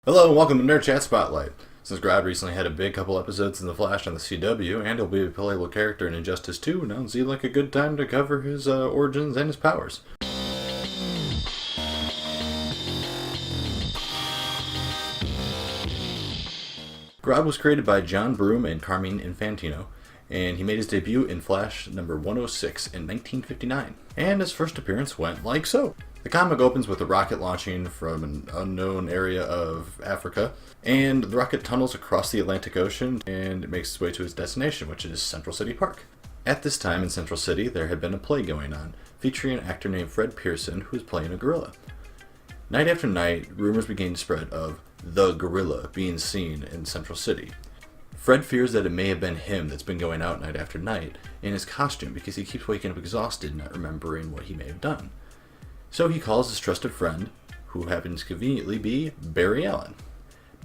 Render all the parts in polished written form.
Hello and welcome to NerdChat Spotlight. Since Grodd recently had a big couple episodes in The Flash on the CW, and he'll be a playable character in Injustice 2, now seems like a good time to cover his origins and his powers. Grodd was created by John Broome and Carmine Infantino, and he made his debut in Flash number 106 in 1959. And his first appearance went like so. The comic opens with a rocket launching from an unknown area of Africa, and the rocket tunnels across the Atlantic Ocean and it makes its way to its destination, which is Central City Park. At this time in Central City, there had been a play going on, featuring an actor named Fred Pearson who was playing a gorilla. Night after night, rumors began to spread of the gorilla being seen in Central City. Fred fears that it may have been him that's been going out night after night in his costume because he keeps waking up exhausted, not remembering what he may have done. So he calls his trusted friend, who happens to conveniently be Barry Allen.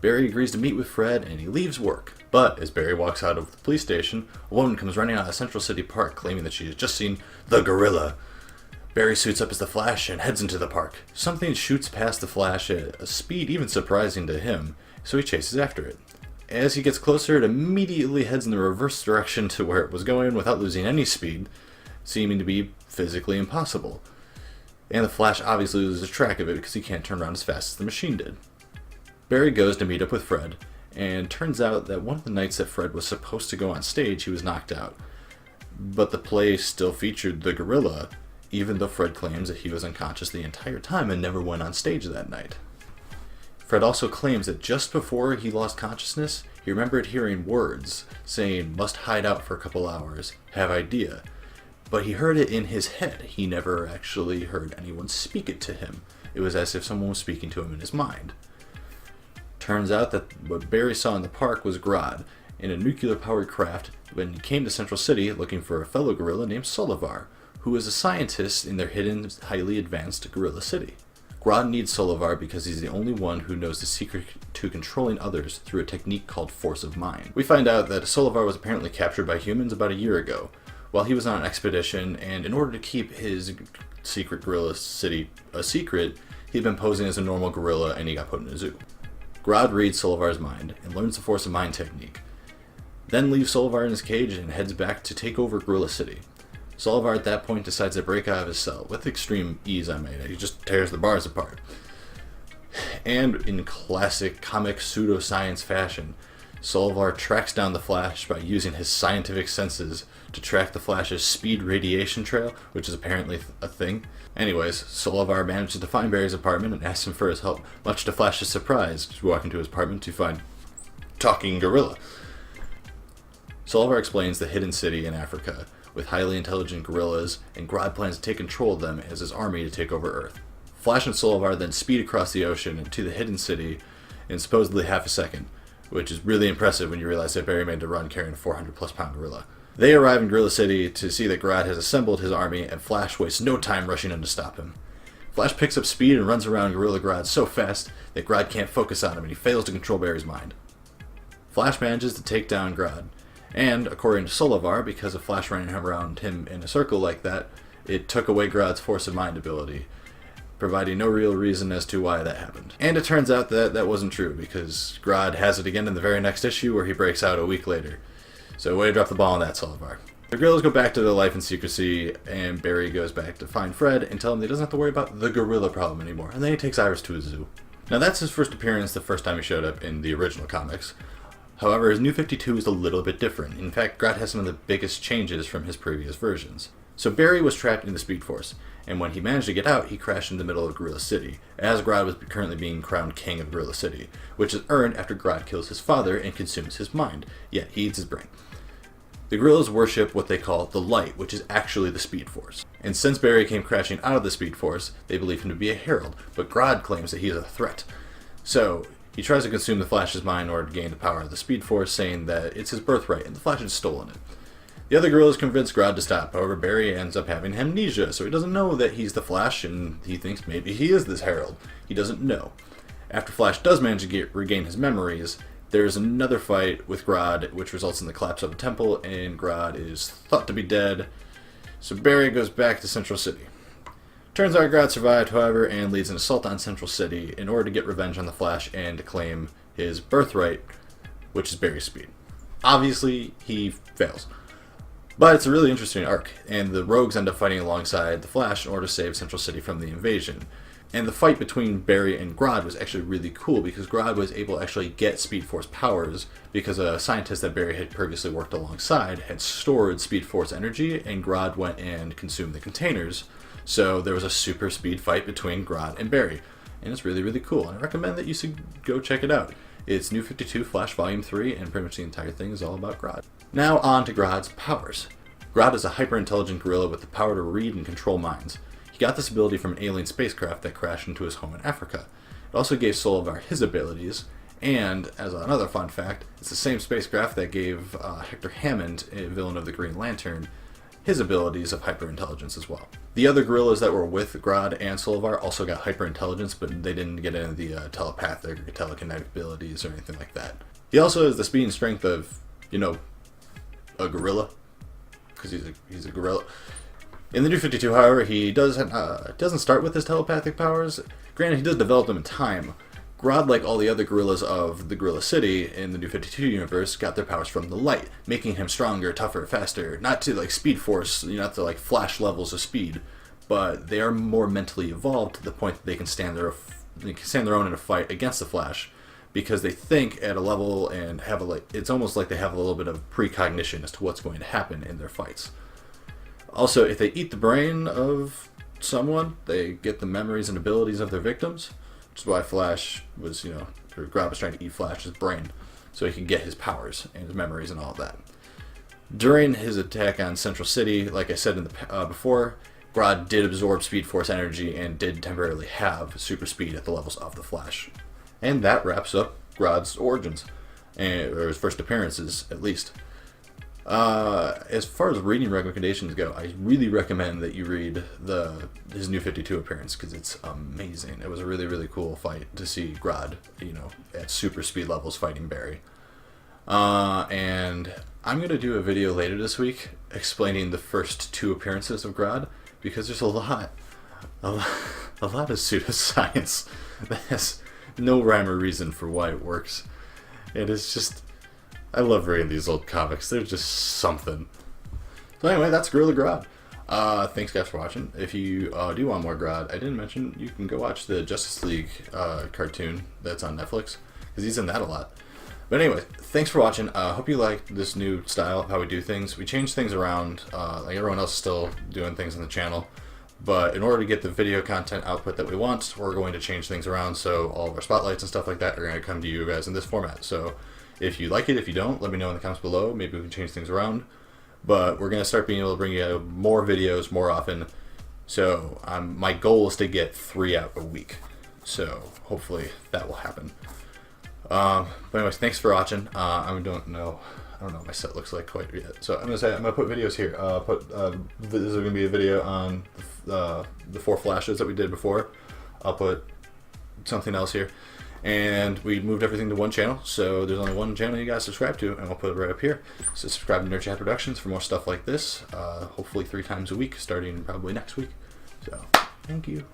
Barry agrees to meet with Fred and he leaves work. But as Barry walks out of the police station, a woman comes running out of Central City Park claiming that she has just seen the gorilla. Barry suits up as the Flash and heads into the park. Something shoots past the Flash at a speed even surprising to him, so he chases after it. As he gets closer, it immediately heads in the reverse direction to where it was going without losing any speed, seeming to be physically impossible. And the Flash obviously loses track of it because he can't turn around as fast as the machine did. Barry goes to meet up with Fred, and turns out that one of the nights that Fred was supposed to go on stage, he was knocked out. But the play still featured the gorilla, even though Fred claims that he was unconscious the entire time and never went on stage that night. Fred also claims that just before he lost consciousness, he remembered hearing words saying, "must hide out for a couple hours, have idea." But he heard it in his head. He never actually heard anyone speak it to him. It was as if someone was speaking to him in his mind. Turns out that what Barry saw in the park was Grodd, in a nuclear-powered craft, when he came to Central City looking for a fellow gorilla named Solovar, who is a scientist in their hidden, highly advanced Gorilla City. Grodd needs Solovar because he's the only one who knows the secret to controlling others through a technique called Force of Mind. We find out that Solovar was apparently captured by humans about a year ago, while he was on an expedition, and in order to keep his secret Gorilla City a secret, he'd been posing as a normal gorilla and he got put in a zoo. Grodd reads Solovar's mind and learns the Force of Mind technique, then leaves Solovar in his cage and heads back to take over Gorilla City. Solovar at that point decides to break out of his cell, with extreme ease I may add. He just tears the bars apart. And in classic comic pseudoscience fashion, Solovar tracks down the Flash by using his scientific senses to track the Flash's speed radiation trail, which is apparently a thing. Anyways, Solovar manages to find Barry's apartment and asks him for his help, much to Flash's surprise, to walk into his apartment to find talking gorilla. Solovar explains the hidden city in Africa, with highly intelligent gorillas, and Grodd plans to take control of them as his army to take over Earth. Flash and Solovar then speed across the ocean to the hidden city in supposedly half a second, which is really impressive when you realize that Barry made the run carrying a 400-plus pound gorilla. They arrive in Gorilla City to see that Grodd has assembled his army, and Flash wastes no time rushing in to stop him. Flash picks up speed and runs around Gorilla Grodd so fast that Grodd can't focus on him, and he fails to control Barry's mind. Flash manages to take down Grodd, and, according to Solovar, because of Flash running around him in a circle like that, it took away Grodd's Force of Mind ability, providing no real reason as to why that happened. And it turns out that that wasn't true, because Grodd has it again in the very next issue where he breaks out a week later. So way to drop the ball on that, Solovar. The gorillas go back to their life in secrecy, and Barry goes back to find Fred and tell him he doesn't have to worry about the gorilla problem anymore, and then he takes Iris to a zoo. Now that's his first appearance the first time he showed up in the original comics. However, his New 52 is a little bit different. In fact, Grodd has some of the biggest changes from his previous versions. So Barry was trapped in the Speed Force, and when he managed to get out, he crashed in the middle of Gorilla City, as Grodd was currently being crowned king of Gorilla City, which is earned after Grodd kills his father and consumes his mind, yet he eats his brain. The gorillas worship what they call the Light, which is actually the Speed Force. And since Barry came crashing out of the Speed Force, they believe him to be a herald, but Grodd claims that he is a threat. So he tries to consume the Flash's mind in order to gain the power of the Speed Force, saying that it's his birthright and the Flash has stolen it. The other gorillas convince Grodd to stop. However, Barry ends up having amnesia, so he doesn't know that he's the Flash, and he thinks maybe he is this herald. He doesn't know. After Flash does manage to regain his memories, there's another fight with Grodd, which results in the collapse of a temple, and Grodd is thought to be dead. So Barry goes back to Central City. Turns out Grodd survived, however, and leads an assault on Central City in order to get revenge on the Flash and to claim his birthright, which is Barry's speed. Obviously, he fails. But it's a really interesting arc, and the Rogues end up fighting alongside the Flash in order to save Central City from the invasion. And the fight between Barry and Grodd was actually really cool because Grodd was able to actually get Speed Force powers because a scientist that Barry had previously worked alongside had stored Speed Force energy, and Grodd went and consumed the containers. So there was a super speed fight between Grodd and Barry, and it's really, really cool. And I recommend that you should go check it out. It's New 52 Flash Volume 3, and pretty much the entire thing is all about Grodd. Now on to Grodd's powers. Grodd is a hyper-intelligent gorilla with the power to read and control minds. He got this ability from an alien spacecraft that crashed into his home in Africa. It also gave Solovar his abilities, and, as another fun fact, it's the same spacecraft that gave Hector Hammond, a villain of the Green Lantern, his abilities of hyper-intelligence as well. The other gorillas that were with Grodd and Solovar also got hyper-intelligence, but they didn't get any of the telepathic or telekinetic abilities or anything like that. He also has the speed and strength of, a gorilla, because he's a gorilla. In the New 52, however, he doesn't start with his telepathic powers. Granted, he does develop them in time. Grodd, like all the other gorillas of the Gorilla City in the New 52 universe, got their powers from the light, making him stronger, tougher, faster. Not to Speed Force, not to Flash levels of speed, but they are more mentally evolved to the point that they can stand their own in a fight against the Flash, because they think at a level and have it's almost like they have a little bit of precognition as to what's going to happen in their fights. Also, if they eat the brain of someone, they get the memories and abilities of their victims, which is why Flash was, or Grodd was trying to eat Flash's brain so he could get his powers and his memories and all of that. During his attack on Central City, like I said before, Grodd did absorb Speed Force energy and did temporarily have super speed at the levels of the Flash. And that wraps up Grodd's origins, or his first appearances, at least. As far as reading recommendations go, I really recommend that you read his New 52 appearance, because it's amazing. It was a really, really cool fight to see Grodd, at super speed levels fighting Barry. And I'm going to do a video later this week explaining the first two appearances of Grodd, because there's a lot of pseudoscience that has no rhyme or reason for why it works. And it's just, I love reading these old comics. They're just something. So anyway, that's Gorilla Grodd. Thanks guys for watching. If you do want more Grodd, I didn't mention, you can go watch the Justice League cartoon that's on Netflix, because he's in that a lot. But anyway, thanks for watching. Hope you liked this new style of how we do things. We changed things around, like everyone else is still doing things on the channel. But in order to get the video content output that we want, we're going to change things around, so all of our spotlights and stuff like that are going to come to you guys in this format. So if you like it, if you don't, let me know in the comments below. Maybe we can change things around. But we're going to start being able to bring you more videos more often. So my goal is to get 3 out a week. So hopefully that will happen. But anyways, thanks for watching. I don't know what my set looks like quite yet. So I'm going to put videos here. This is going to be a video on the 4 flashes that we did before. I'll put something else here. And we moved everything to one channel, so there's only one channel you guys subscribe to, and I'll put it right up here. So subscribe to NerdChat Productions for more stuff like this, hopefully 3 times a week, starting probably next week. So, thank you.